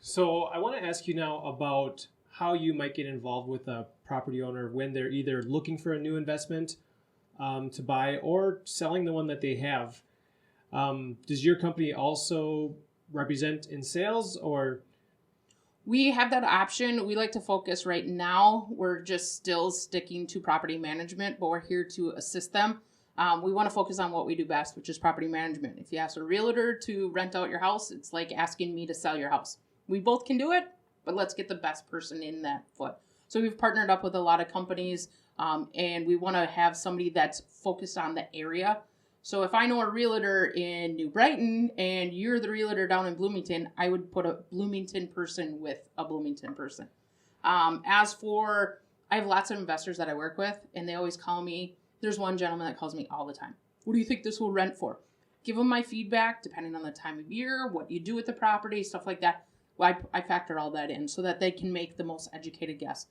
So I want to ask you now about how you might get involved with a property owner when they're either looking for a new investment to buy or selling the one that they have. Does your company also represent in sales or? We have that option. We like to focus right now. We're just still sticking to property management, but we're here to assist them. We want to focus on what we do best, which is property management. If you ask a realtor to rent out your house, it's like asking me to sell your house. We both can do it, but let's get the best person in that foot. So we've partnered up with a lot of companies, and we want to have somebody that's focused on the area. So if I know a realtor in New Brighton and you're the realtor down in Bloomington, I would put a Bloomington person with a Bloomington person. I have lots of investors that I work with, and they always call me. There's one gentleman that calls me all the time. What do you think this will rent for? Give them my feedback, depending on the time of year, what you do with the property, stuff like that. Well, I factor all that in so that they can make the most educated guess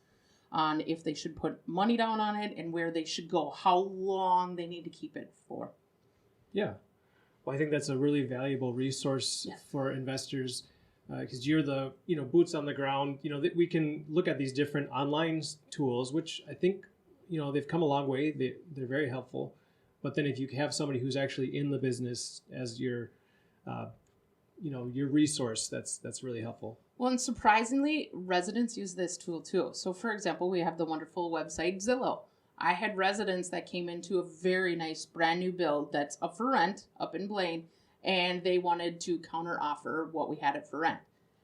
on if they should put money down on it and where they should go, how long they need to keep it for. Yeah. Well, I think that's a really valuable resource for investors because you're the, boots on the ground. That we can look at these different online tools, which I think, they've come a long way. They're very helpful. But then if you have somebody who's actually in the business as your resource, that's really helpful. Well, and surprisingly, residents use this tool too. So for example, we have the wonderful website Zillow. I had residents that came into a very nice brand new build that's up for rent up in Blaine, and they wanted to counter offer what we had it for rent.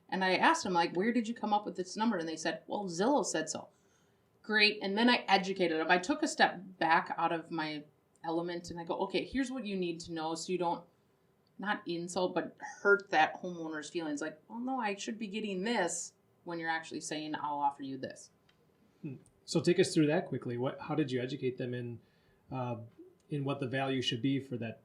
And I asked them, like, where did you come up with this number? And they said, well, Zillow said so. Great. And then I educated them. I took a step back out of my element and I go, okay, here's what you need to know so you don't not insult, but hurt that homeowner's feelings. Like, well, no, I should be getting this when you're actually saying, I'll offer you this. So take us through that quickly. How did you educate them in what the value should be for that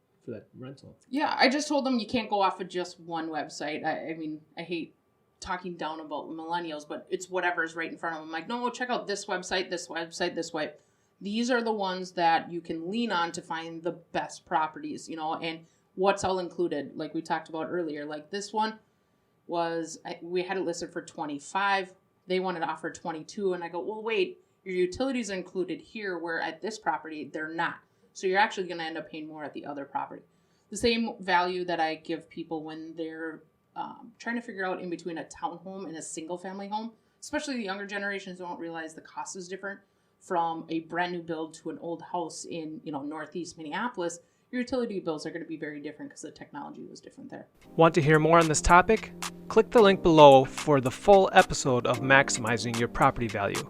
rental? Yeah, I just told them you can't go off of just one website. I mean, I hate talking down about millennials, but it's whatever's right in front of them. I'm like, no, check out this website, this website, this way. These are the ones that you can lean on to find the best properties, and what's all included. Like we talked about earlier, like this one we had it listed for 25. They wanted to offer 22. And I go, well, wait, your utilities are included here, where at this property, they're not. So you're actually going to end up paying more at the other property. The same value that I give people when they're trying to figure out in between a townhome and a single family home, especially the younger generations don't realize the cost is different from a brand new build to an old house in, Northeast Minneapolis. Your utility bills are going to be very different because the technology was different there. Want to hear more on this topic? Click the link below for the full episode of Maximizing Your Property Value.